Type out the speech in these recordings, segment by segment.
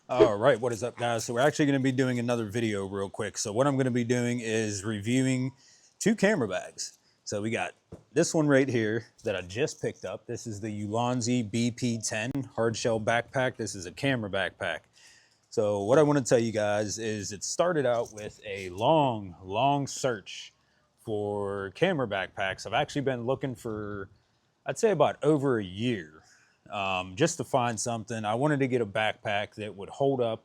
All right, what is up, guys? So we're actually going to be doing another video real quick. So what I'm going to be doing is reviewing two camera bags. So we got this one right here that I just picked up. This is the Ulanzi BP10 hard shell backpack. This is a camera backpack. So what I want to tell you guys is it started out with a long search for camera backpacks. I've actually been looking for, I'd say about over a year, just to find something. I wanted to get a backpack that would hold up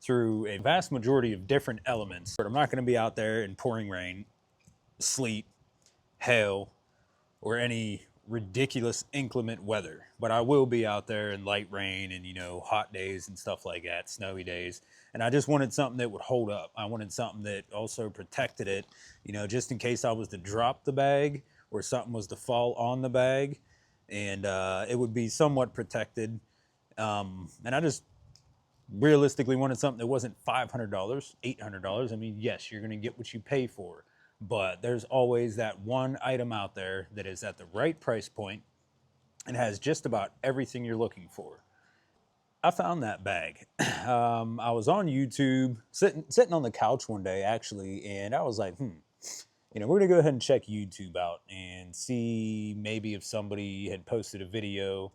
through a vast majority of different elements. But I'm not going to be out there in pouring rain, sleet, hail, or any ridiculous inclement weather. But I will be out there in light rain and, hot days and stuff like that, snowy days. And I just wanted something that would hold up. I wanted something that also protected it, just in case I was to drop the bag or something was to fall on the bag, and it would be somewhat protected. And I just realistically wanted something that wasn't $500, $800. I mean, yes, you're going to get what you pay for, but there's always that one item out there that is at the right price point and has just about everything you're looking for. I found that bag. I was on YouTube, sitting on the couch one day actually, and I was like, we're gonna go ahead and check YouTube out and see maybe if somebody had posted a video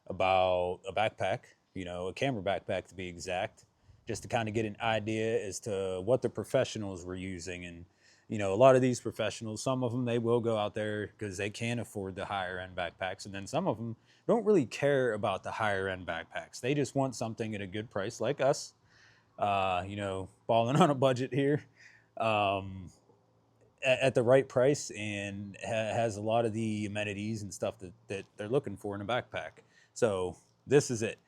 about a backpack, a camera backpack to be exact, just to kind of get an idea as to what the professionals were using. And, a lot of these professionals, some of them, they will go out there because they can afford the higher end backpacks. And then some of them don't really care about the higher end backpacks. They just want something at a good price like us, balling on a budget here. At the right price and has a lot of the amenities and stuff that they're looking for in a backpack. So this is it.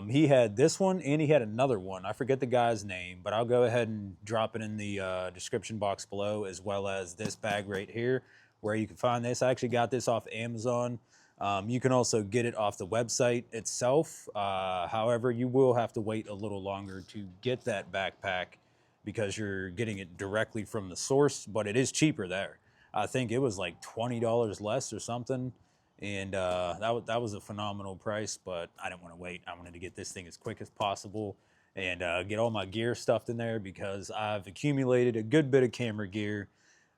He had this one and he had another one. I forget the guy's name, but I'll go ahead and drop it in the description box below, as well as this bag right here where you can find this. I actually got this off Amazon. You can also get it off the website itself. However, you will have to wait a little longer to get that backpack because you're getting it directly from the source, but it is cheaper there. I think it was like $20 less or something, and that was a phenomenal price, but I didn't want to wait. I wanted to get this thing as quick as possible and get all my gear stuffed in there because I've accumulated a good bit of camera gear,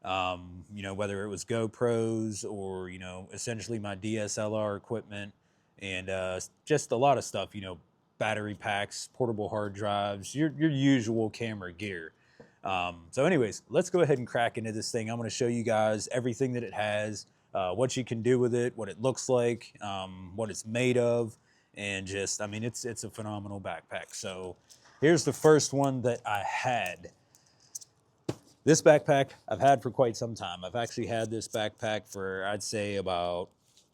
whether it was GoPros or, essentially my DSLR equipment and just a lot of stuff, battery packs, portable hard drives, your usual camera gear. So anyways, let's go ahead and crack into this thing. I'm going to show you guys everything that it has, what you can do with it, what it looks like, what it's made of, and just, I mean, it's a phenomenal backpack. So here's the first one that I had. This backpack I've had for quite some time. I've actually had this backpack for, I'd say, about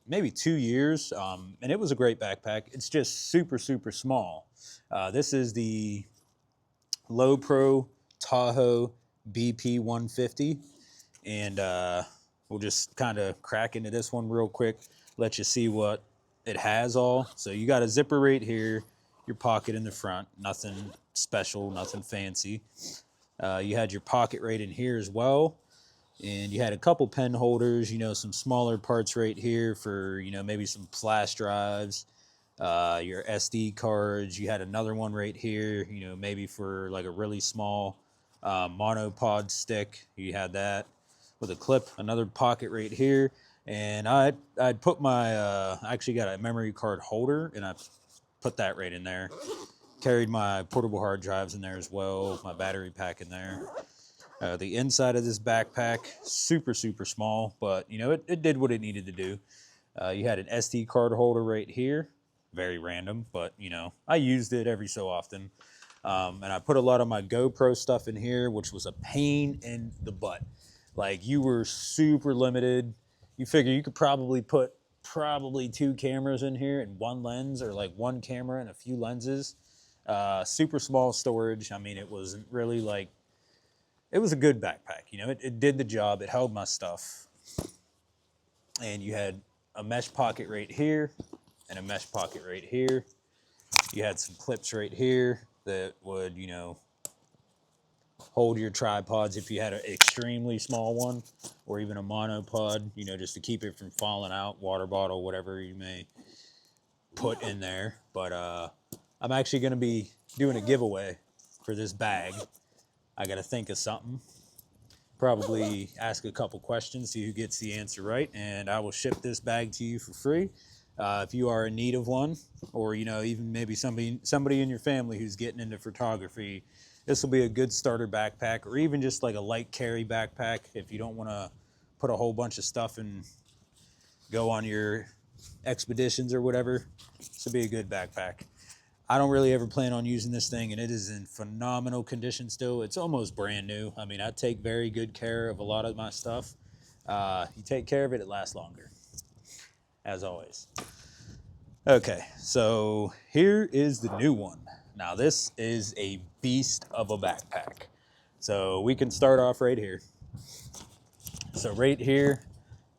maybe 2 years, and it was a great backpack. It's just super small. This is the Lowepro Tahoe BP 150, and we'll just kind of crack into this one real quick, let you see what it has all. So you got a zipper right here, your pocket in the front, nothing special, nothing fancy. You had your pocket right in here as well. And you had a couple pen holders, some smaller parts right here for, maybe some flash drives, your SD cards. You had another one right here, maybe for like a really small monopod stick. You had that with a clip, another pocket right here. And I'd put my, I actually got a memory card holder and I put that right in there. Carried my portable hard drives in there as well, my battery pack in there. The inside of this backpack, super small, but it did what it needed to do. You had an SD card holder right here, very random, but I used it every so often. And I put a lot of my GoPro stuff in here, which was a pain in the butt. Like, you were super limited. You figure you could probably put two cameras in here and one lens, or like one camera and a few lenses. Super small storage. I mean, it wasn't really like, it was a good backpack. It did the job. It held my stuff. And you had a mesh pocket right here and a mesh pocket right here. You had some clips right here that would, hold your tripods if you had an extremely small one, or even a monopod, just to keep it from falling out, water bottle, whatever you may put in there. But I'm actually going to be doing a giveaway for this bag. I got to think of something. Probably ask a couple questions, see who gets the answer right, and I will ship this bag to you for free. If you are in need of one, or even maybe somebody in your family who's getting into photography, this will be a good starter backpack, or even just like a light carry backpack if you don't want to put a whole bunch of stuff and go on your expeditions or whatever. This will be a good backpack. I don't really ever plan on using this thing, and it is in phenomenal condition still. It's almost brand new. I mean, I take very good care of a lot of my stuff. You take care of it, it lasts longer, as always. Okay, so here is the new one. Now, this is a beast of a backpack. So we can start off right here. So right here,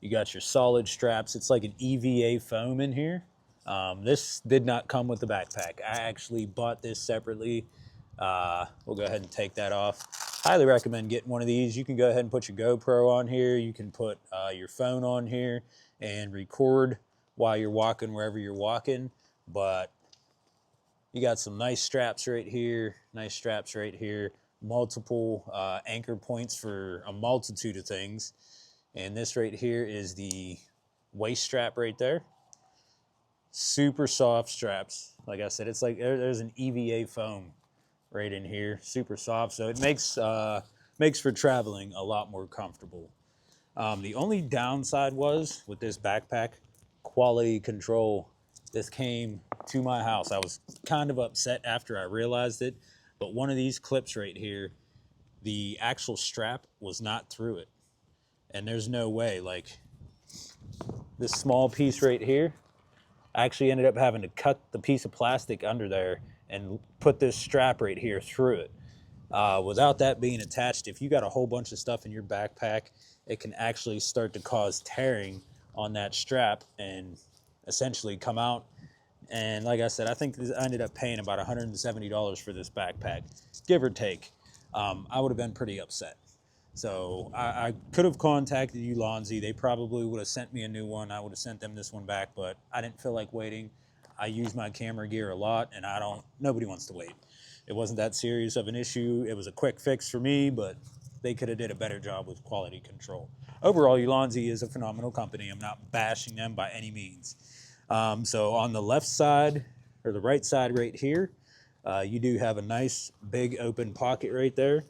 you got your solid straps. It's like an EVA foam in here. This did not come with the backpack. I actually bought this separately. We'll go ahead and take that off. Highly recommend getting one of these. You can go ahead and put your GoPro on here. You can put your phone on here and record while you're walking wherever you're walking. But you got some nice straps right here, multiple anchor points for a multitude of things. And this right here is the waist strap right there. Super soft straps. Like I said, it's like there's an EVA foam right in here, super soft. So it makes for traveling a lot more comfortable. The only downside was with this backpack, quality control. This came to my house. I was kind of upset after I realized it, but one of these clips right here, the actual strap was not through it. And there's no way, like this small piece right here, I actually ended up having to cut the piece of plastic under there and put this strap right here through it. Without that being attached, if you got a whole bunch of stuff in your backpack, it can actually start to cause tearing on that strap and essentially come out. And like I said, I think I ended up paying about $170 for this backpack, give or take. I would have been pretty upset. So I could have contacted Ulanzi. They probably would have sent me a new one. I would have sent them this one back, but I didn't feel like waiting. I use my camera gear a lot, and nobody wants to wait. It wasn't that serious of an issue. It was a quick fix for me, but they could have did a better job with quality control. Overall, Ulanzi is a phenomenal company. I'm not bashing them by any means. So on the left side, or the right side right here, you do have a nice big open pocket right there.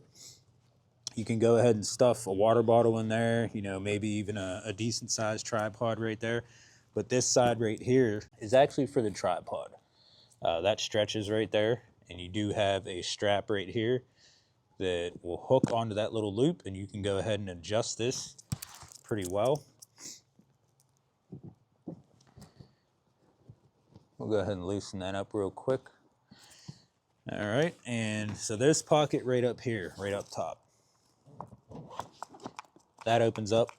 You can go ahead and stuff a water bottle in there, maybe even a decent sized tripod right there. But this side right here is actually for the tripod. That stretches right there, and you do have a strap right here that will hook onto that little loop, and you can go ahead and adjust this pretty well. We'll go ahead and loosen that up real quick. All right, and so this pocket right up here, right up top, that opens up.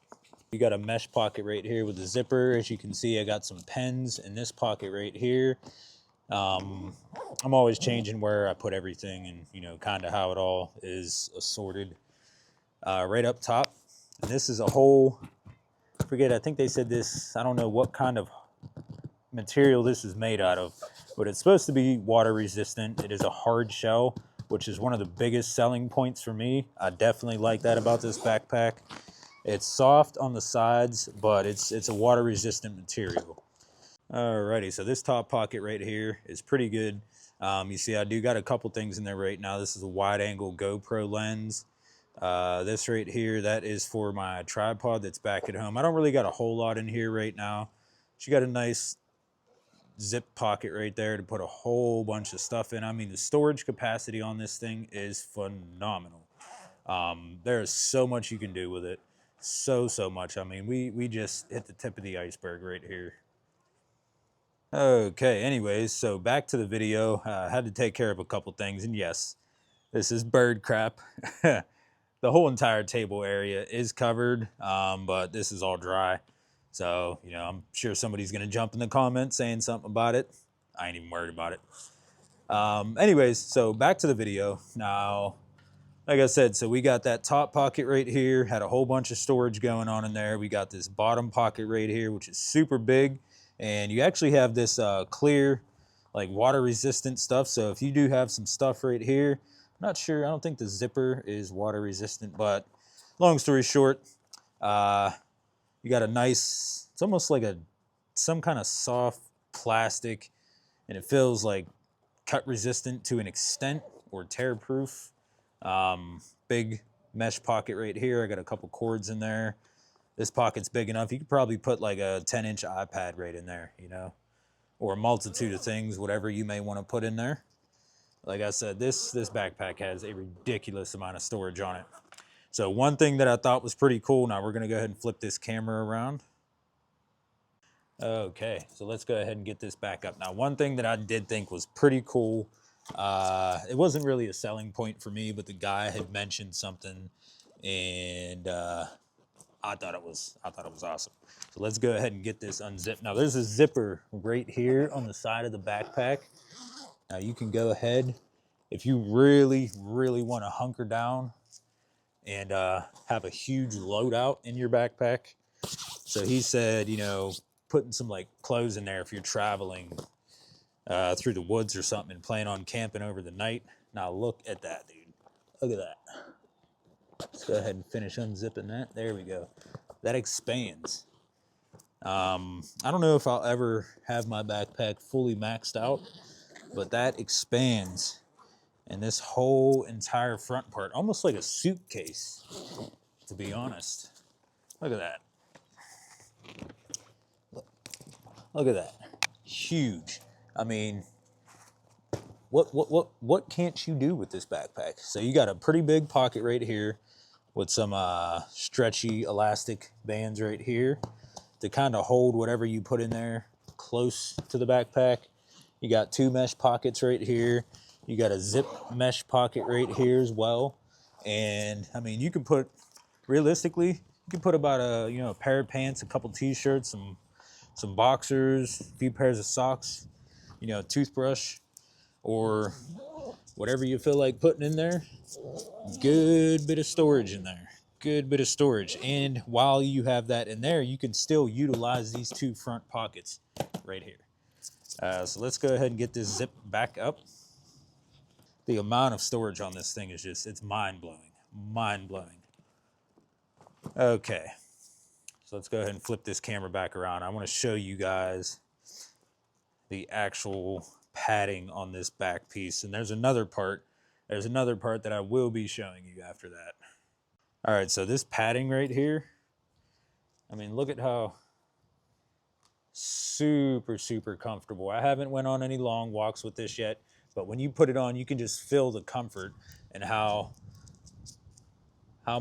You got a mesh pocket right here with a zipper. As you can see, I got some pens in this pocket right here. I'm always changing where I put everything and, kind of how it all is assorted. Right up top, and this is a whole, I think they said this, I don't know what kind of material this is made out of, but it's supposed to be water resistant. It is a hard shell, which is one of the biggest selling points for me. I definitely like that about this backpack. It's soft on the sides, but it's a water resistant material. Alrighty, so this top pocket right here is pretty good. You see I do got a couple things in there right now. This is a wide angle GoPro lens. This right here, that is for my tripod that's back at home. I don't really got a whole lot in here right now. She got a nice zip pocket right there to put a whole bunch of stuff in. I mean, the storage capacity on this thing is phenomenal. There is so much you can do with it. So much. I mean, we just hit the tip of the iceberg right here. Okay, anyways, so back to the video. I had to take care of a couple things, and yes, this is bird crap. The whole entire table area is covered, but this is all dry. So, I'm sure somebody's going to jump in the comments saying something about it. I ain't even worried about it. Anyways, so back to the video. Now, like I said, so we got that top pocket right here, had a whole bunch of storage going on in there. We got this bottom pocket right here, which is super big. And you actually have this clear like water resistant stuff. So if you do have some stuff right here, I'm not sure, I don't think the zipper is water resistant, but long story short, you got a nice, it's almost like some kind of soft plastic, and it feels like cut resistant to an extent, or tear proof. Big mesh pocket right here. I got a couple cords in there. This pocket's big enough. You could probably put like a 10-inch iPad right in there, you know, or a multitude of things, whatever you may want to put in there. Like I said, this backpack has a ridiculous amount of storage on it. So one thing that I thought was pretty cool, now we're going to go ahead and flip this camera around. Okay, so let's go ahead and get this back up. Now, one thing that I did think was pretty cool, it wasn't really a selling point for me, but the guy had mentioned something, and I thought it was awesome. So let's go ahead and get this unzipped. Now, there's a zipper right here on the side of the backpack. Now, you can go ahead, if you really, really want to hunker down and have a huge loadout in your backpack. So he said, you know, putting some like clothes in there if you're traveling through the woods or something and plan on camping over the night. Now look at that, dude. Look at that. Let's go ahead and finish unzipping that. There we go. That expands. I don't know if I'll ever have my backpack fully maxed out, but that expands. And this whole entire front part, almost like a suitcase, to be honest. Look at that. Look at that. Huge. I mean, what can't you do with this backpack? So you got a pretty big pocket right here with some stretchy elastic bands right here to kind of hold whatever you put in there close to the backpack. You got two mesh pockets right here. You got a zip mesh pocket right here as well. And I mean, you can put, realistically, you can put about a pair of pants, a couple t-shirts, some boxers, a few pairs of socks, toothbrush, or whatever you feel like putting in there. Good bit of storage in there. Good bit of storage. And while you have that in there, you can still utilize these two front pockets right here. So let's go ahead and get this zip back up. The amount of storage on this thing is it's mind-blowing. Mind-blowing. Okay. So let's go ahead and flip this camera back around. I want to show you guys the actual padding on this back piece. And there's another part. There's another part that I will be showing you after that. All right, so this padding right here, I mean, look at how super, super comfortable. I haven't went on any long walks with this yet, but when you put it on, you can just feel the comfort and how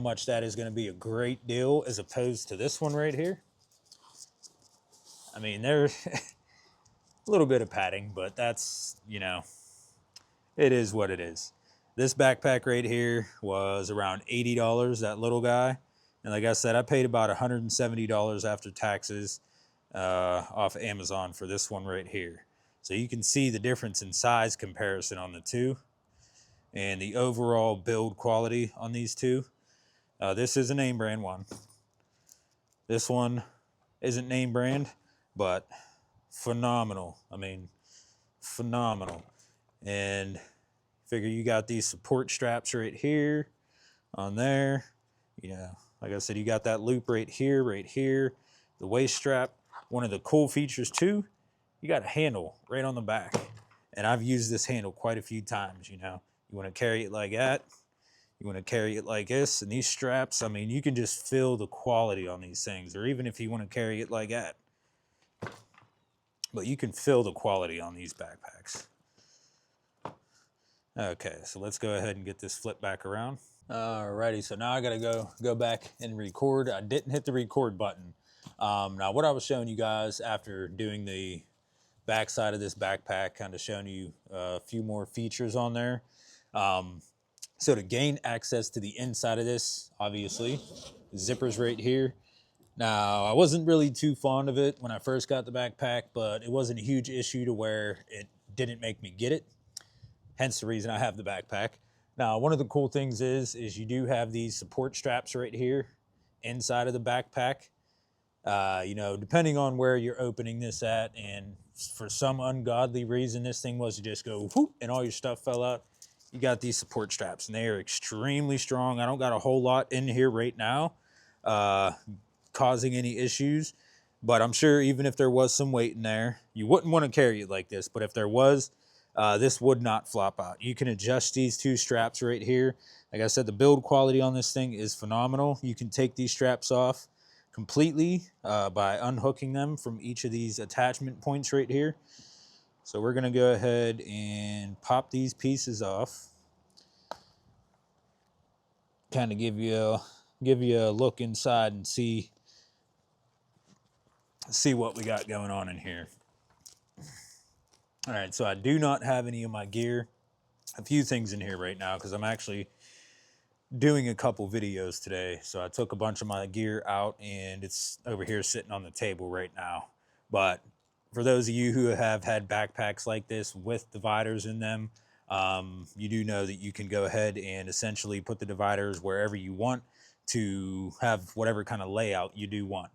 much that is going to be a great deal as opposed to this one right here. I mean, there's a little bit of padding, but that's, it is what it is. This backpack right here was around $80, that little guy. And like I said, I paid about $170 after taxes off Amazon for this one right here. So you can see the difference in size comparison on the two and the overall build quality on these two. This is a name brand one. This one isn't name brand, but phenomenal. I mean, phenomenal. And figure you got these support straps right here on there. Like I said, you got that loop right here, the waist strap. One of the cool features too, you got a handle right on the back. And I've used this handle quite a few times, You want to carry it like that. You want to carry it like this, and these straps, I mean, you can just feel the quality on these things, or even if you want to carry it like that. But you can feel the quality on these backpacks. Okay, so let's go ahead and get this flipped back around. Alrighty, so now I gotta go back and record. I didn't hit the record button. Now what I was showing you guys after doing the backside of this backpack, kind of showing you a few more features on there. So to gain access to the inside of this, obviously, the zipper's right here. Now, I wasn't really too fond of it when I first got the backpack, but it wasn't a huge issue to where it didn't make me get it. Hence the reason I have the backpack. Now, one of the cool things is you do have these support straps right here inside of the backpack. Depending on where you're opening this at and for some ungodly reason this thing was to just go whoop and all your stuff fell out, you got these support straps, and they are extremely strong. I don't got a whole lot in here right now causing any issues, but I'm sure even if there was some weight in there, you wouldn't want to carry it like this. But if there was, this would not flop out. You can adjust these two straps right here. Like I said, the build quality on this thing is phenomenal. You can take these straps off completely by unhooking them from each of these attachment points right here. So we're going to go ahead and pop these pieces off. Kind of give you a look inside and see what we got going on in here. All right, so I do not have any of my gear. A few things in here right now because I'm actually doing a couple videos today. So I took a bunch of my gear out and it's over here sitting on the table right now. But for those of you who have had backpacks like this with dividers in them, you do know that you can go ahead and essentially put the dividers wherever you want to have whatever kind of layout you do want.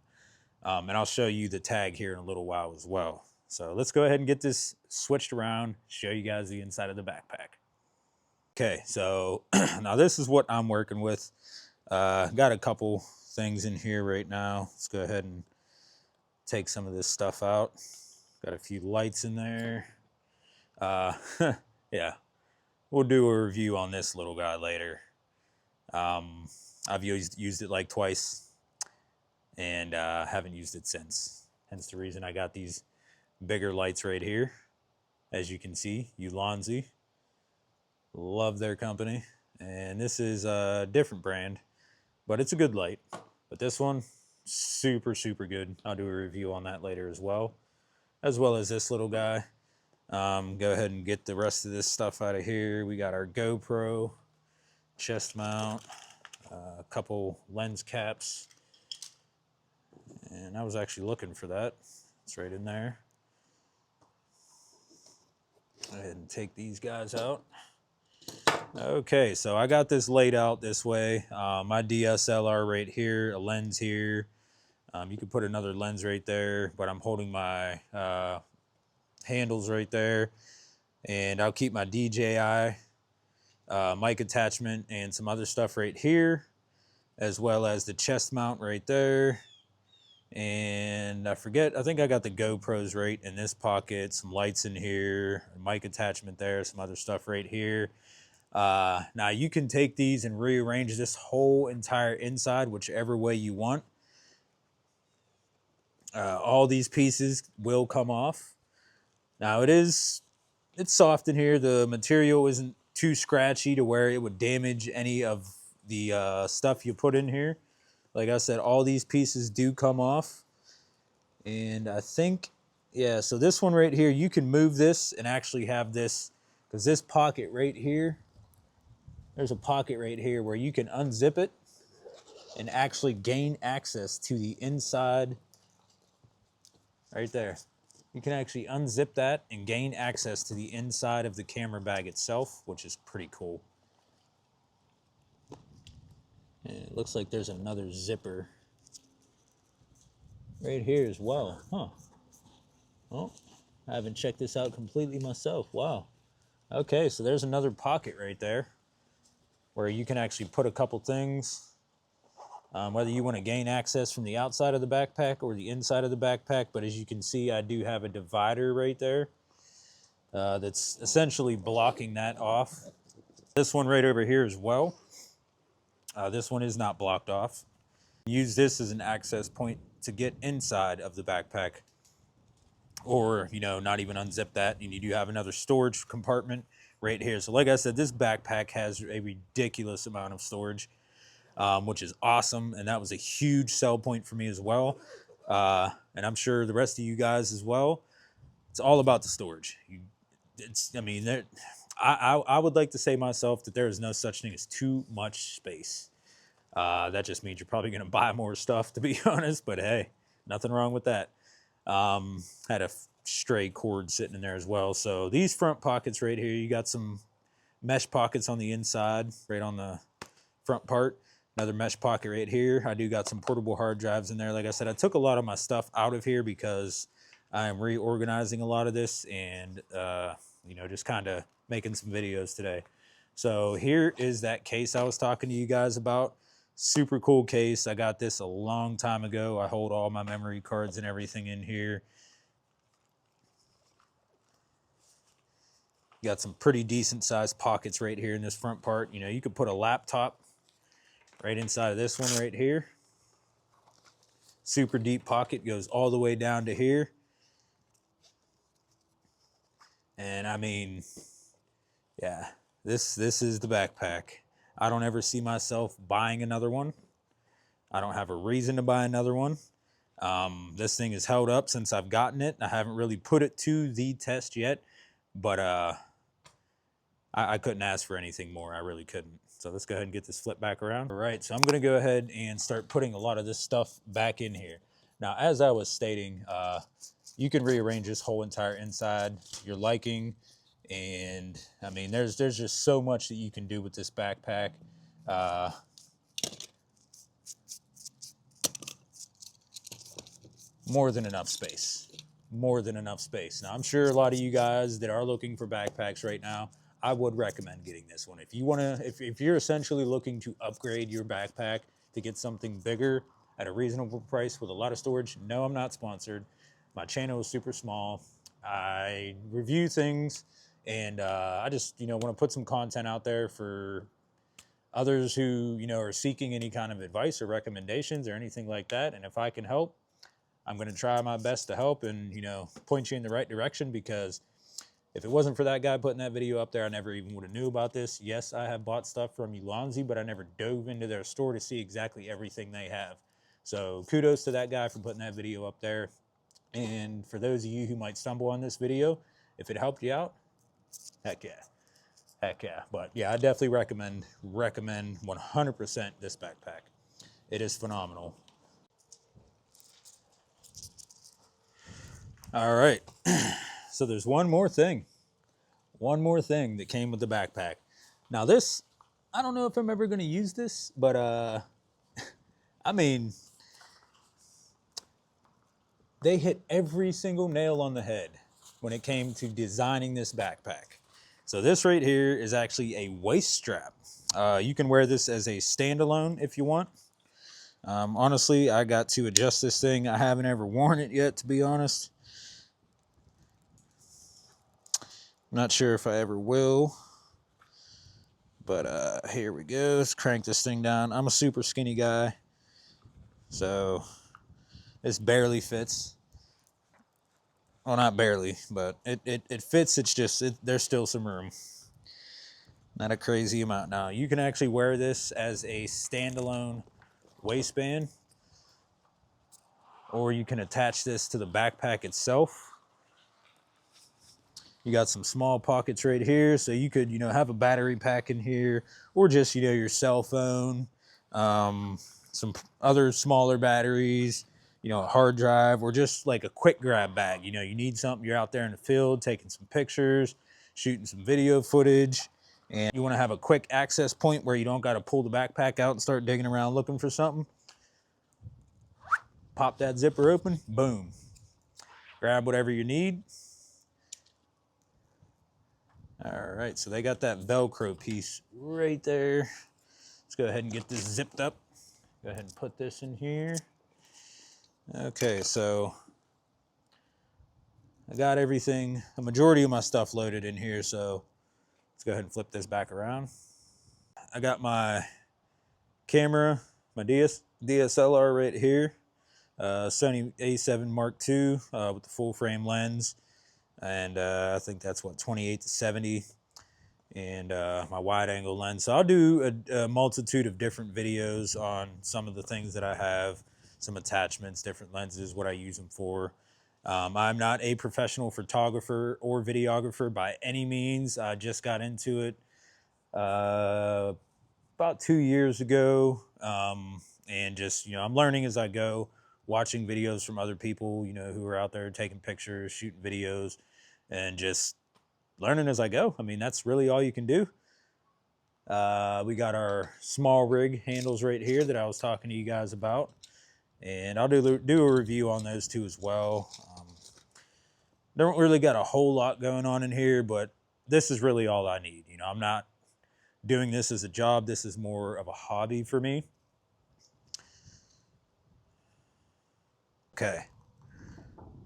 And I'll show you the tag here in a little while as well. So let's go ahead and get this switched around, show you guys the inside of the backpack. Okay, so now this is what I'm working with. Got a couple things in here right now. Let's go ahead and take some of this stuff out. Got a few lights in there. Yeah, we'll do a review on this little guy later. I've used it like twice and haven't used it since. Hence the reason I got these bigger lights right here. As you can see, Ulanzi. Love their company. And this is a different brand, but it's a good light. But this one, super, super good. I'll do a review on that later as well as this little guy. Go ahead and get the rest of this stuff out of here. We got our GoPro, chest mount, a couple lens caps. And I was actually looking for that. It's right in there. Go ahead and take these guys out. Okay, so I got this laid out this way. My DSLR right here, a lens here. You could put another lens right there, but I'm holding my handles right there. And I'll keep my DJI mic attachment and some other stuff right here, as well as the chest mount right there. And I think I got the GoPros right in this pocket, some lights in here, a mic attachment there, some other stuff right here. Now you can take these and rearrange this whole entire inside whichever way you want. All these pieces will come off. Now it's soft in here. The material isn't too scratchy to where it would damage any of the stuff you put in here. Like I said, all these pieces do come off. And I think, yeah, so this one right here, you can move this and actually have this, because this pocket right here, there's a pocket right here where you can unzip it and actually gain access to the inside right there. You can actually unzip that and gain access to the inside of the camera bag itself, which is pretty cool. And it looks like there's another zipper right here as well. Huh. Oh, I haven't checked this out completely myself. Wow. Okay, so there's another pocket right there where you can actually put a couple things, whether you want to gain access from the outside of the backpack or the inside of the backpack. But as you can see, I do have a divider right there that's essentially blocking that off. This one right over here as well. This one is not blocked off. Use this as an access point to get inside of the backpack, or, you know, not even unzip that. And you do have another storage compartment right here. So like I said, this backpack has a ridiculous amount of storage, which is awesome. And that was a huge sell point for me as well. And I'm sure the rest of you guys as well. It's all about the storage. I would like to say myself that there is no such thing as too much space. That just means you're probably going to buy more stuff, to be honest. But hey, nothing wrong with that. Had a stray cord sitting in there as well. So these front pockets right here, you got some mesh pockets on the inside, right on the front part. Another mesh pocket right here. I do got some portable hard drives in there. Like I said, I took a lot of my stuff out of here because I am reorganizing a lot of this and, you know, just kind of making some videos today. So here is that case I was talking to you guys about. Super cool case. I got this a long time ago. I hold all my memory cards and everything in here. Got some pretty decent sized pockets right here in this front part. You know, you could put a laptop right inside of this one right here. Super deep pocket, goes all the way down to here. And I mean, yeah, this is the backpack. I don't ever see myself buying another one. I don't have a reason to buy another one. This thing is held up since I've gotten it. I haven't really put it to the test yet, but I couldn't ask for anything more. I really couldn't. So let's go ahead and get this flip back around. All right, so I'm gonna go ahead and start putting a lot of this stuff back in here. Now, as I was stating, you can rearrange this whole entire inside to your liking. And I mean, there's just so much that you can do with this backpack. More than enough space. More than enough space. Now, I'm sure a lot of you guys that are looking for backpacks right now, I would recommend getting this one. If you want to, if you're essentially looking to upgrade your backpack to get something bigger at a reasonable price with a lot of storage, no, I'm not sponsored. My channel is super small. I review things, and I just, you know, want to put some content out there for others who, you know, are seeking any kind of advice or recommendations or anything like that. And if I can help, I'm going to try my best to help and, you know, point you in the right direction, because if it wasn't for that guy putting that video up there, I never even would have knew about this. Yes, I have bought stuff from Ulanzi, but I never dove into their store to see exactly everything they have. So kudos to that guy for putting that video up there. And for those of you who might stumble on this video, if it helped you out, heck yeah. Heck yeah. But yeah, I definitely recommend 100% this backpack. It is phenomenal. All right. So there's one more thing that came with the backpack. Now this, I don't know if I'm ever going to use this, but I mean, they hit every single nail on the head when it came to designing this backpack. So this right here is actually a waist strap. You can wear this as a standalone if you want. Honestly, I got to adjust this thing. I haven't ever worn it yet, to be honest. I'm not sure if I ever will, but here we go. Let's crank this thing down. I'm a super skinny guy, so this barely fits. Well, not barely, but it fits. It's just, there's still some room. Not a crazy amount. Now, you can actually wear this as a standalone waistband, or you can attach this to the backpack itself. You got some small pockets right here, so you could, you know, have a battery pack in here, or just, you know, your cell phone, some other smaller batteries, you know, a hard drive, or just like a quick grab bag. You know, you need something, you're out there in the field taking some pictures, shooting some video footage, and you want to have a quick access point where you don't got to pull the backpack out and start digging around looking for something. Pop that zipper open, boom. Grab whatever you need. All right, so they got that Velcro piece right there. Let's go ahead and get this zipped up. Go ahead and put this in here. Okay, so I got everything, a majority of my stuff loaded in here, so let's go ahead and flip this back around. I got my camera, my DSLR right here, Sony A7 Mark II with the full frame lens. And I think that's what, 28 to 70, and my wide angle lens. So I'll do a multitude of different videos on some of the things that I have, some attachments, different lenses, what I use them for. I'm not a professional photographer or videographer by any means. I just got into it about 2 years ago, and just, you know, I'm learning as I go, watching videos from other people, you know, who are out there taking pictures, shooting videos, and just learning as I go. I mean, that's really all you can do. We got our small rig handles right here that I was talking to you guys about, and I'll do a review on those two as well. Don't really got a whole lot going on in here, but this is really all I need. You know, I'm not doing this as a job. This is more of a hobby for me. Okay.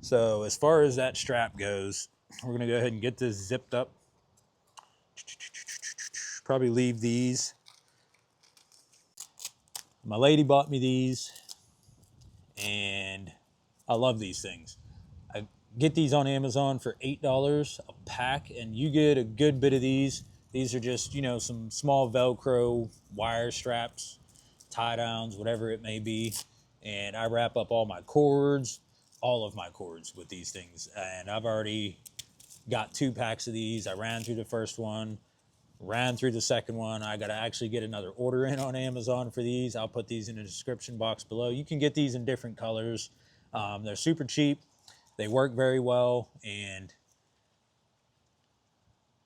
So as far as that strap goes, we're going to go ahead and get this zipped up. Probably leave these. My lady bought me these, and I love these things. I get these on Amazon for $8 a pack, and you get a good bit of these. These are just, you know, some small Velcro wire straps, tie downs, whatever it may be. And I wrap up all my cords, all of my cords with these things. And I've already got 2 packs of these. I ran through the first one, ran through the second one. I got to actually get another order in on Amazon for these. I'll put these in the description box below. You can get these in different colors. They're super cheap. They work very well. And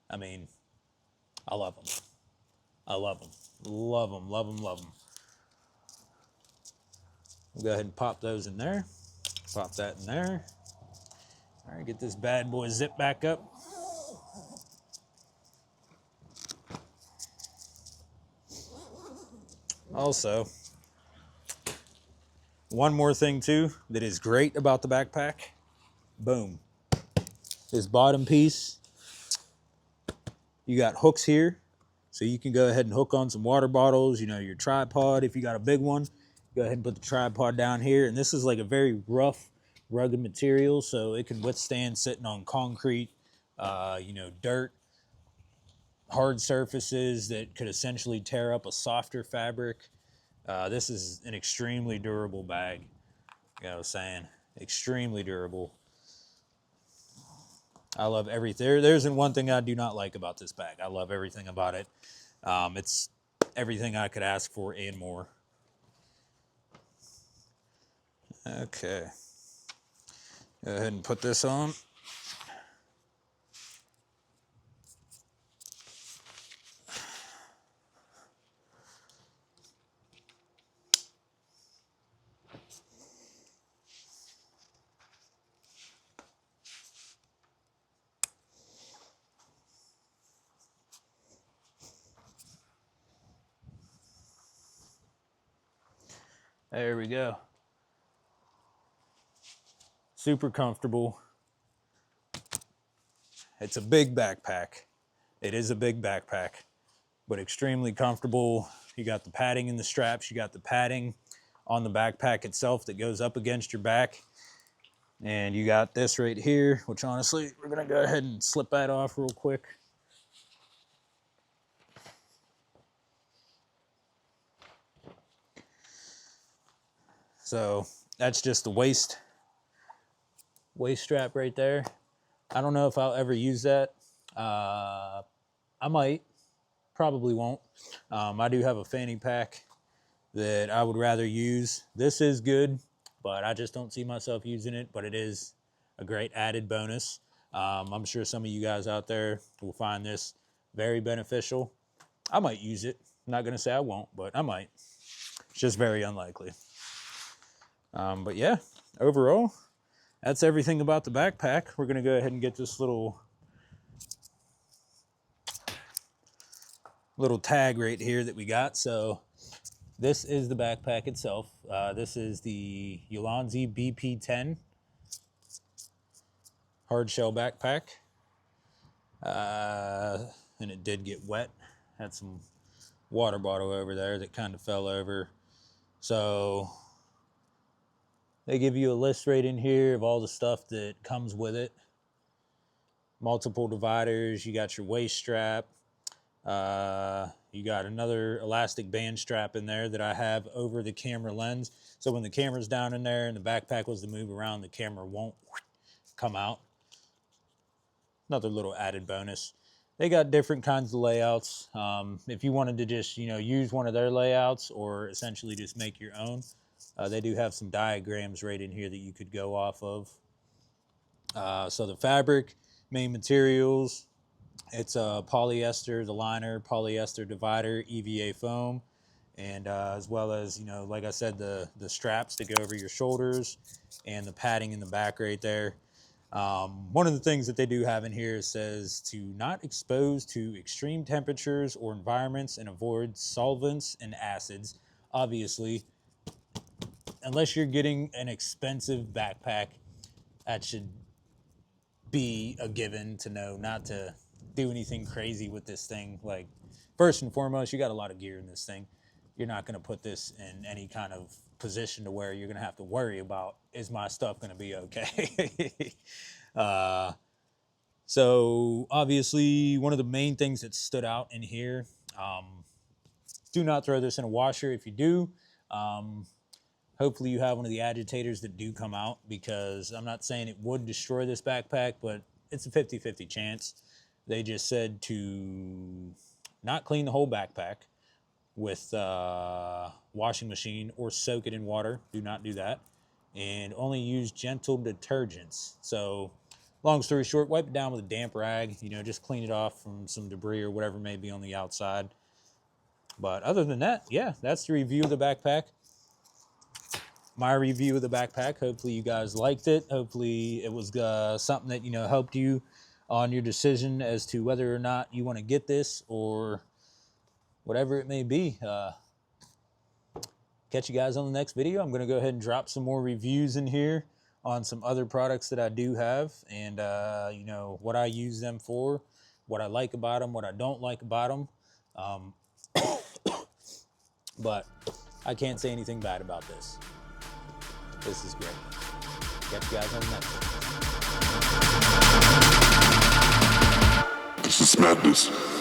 I mean, I love them. I love them. Love them, love them, love them. We'll go ahead and pop those in there. Pop that in there. All right, get this bad boy zipped back up. Also, one more thing too that is great about the backpack. Boom. This bottom piece, you got hooks here. So you can go ahead and hook on some water bottles, you know, your tripod. If you got a big one, go ahead and put the tripod down here. And this is like a very rough, rugged material, so it can withstand sitting on concrete, you know, dirt, hard surfaces that could essentially tear up a softer fabric. This is an extremely durable bag. You know what I'm saying? Extremely durable. I love everything. There isn't one thing I do not like about this bag. I love everything about it. It's everything I could ask for and more. Okay. Go ahead and put this on. There we go. Super comfortable. It's a big backpack. It is a big backpack, but extremely comfortable. You got the padding in the straps. You got the padding on the backpack itself that goes up against your back. And you got this right here, which honestly, we're gonna go ahead and slip that off real quick. So that's just the waist strap right there. I don't know if I'll ever use that. I might, probably won't. I do have a fanny pack that I would rather use. This is good, but I just don't see myself using it, but it is a great added bonus. I'm sure some of you guys out there will find this very beneficial. I might use it. I'm not gonna say I won't, but I might. It's just very unlikely. But yeah, overall, that's everything about the backpack. We're gonna go ahead and get this little tag right here that we got. So this is the backpack itself. This is the Ulanzi BP10 hard shell backpack. And it did get wet. Had some water bottle over there that kind of fell over. So they give you a list right in here of all the stuff that comes with it. Multiple dividers, you got your waist strap, you got another elastic band strap in there that I have over the camera lens. So when the camera's down in there and the backpack was to move around, the camera won't come out. Another little added bonus. They got different kinds of layouts. If you wanted to just, you know, use one of their layouts or essentially just make your own, they do have some diagrams right in here that you could go off of. So the fabric, main materials, it's polyester, the liner, polyester divider, EVA foam, and as well as, you know, like I said, the straps that go over your shoulders and the padding in the back right there. One of the things that they do have in here says to not expose to extreme temperatures or environments and avoid solvents and acids. Obviously, unless you're getting an expensive backpack, that should be a given to know not to do anything crazy with this thing. Like, first and foremost, you got a lot of gear in this thing. You're not going to put this in any kind of position to where you're going to have to worry about, is my stuff going to be okay? So obviously, one of the main things that stood out in here, do not throw this in a washer. If you do, hopefully you have one of the agitators that do come out, because I'm not saying it would destroy this backpack, but it's a 50-50 chance. They just said to not clean the whole backpack with washing machine or soak it in water. Do not do that. And only use gentle detergents. So long story short, wipe it down with a damp rag, just clean it off from some debris or whatever may be on the outside. But other than that, yeah, that's the review of the backpack. My review of the backpack. Hopefully you guys liked it. Hopefully it was something that, helped you on your decision as to whether or not you want to get this or whatever it may be. Catch you guys on the next video. I'm going to go ahead and drop some more reviews in here on some other products that I do have, and what I use them for, what I like about them, what I don't like about them. But I can't say anything bad about this. This is great. Catch you guys on the next one. This is madness.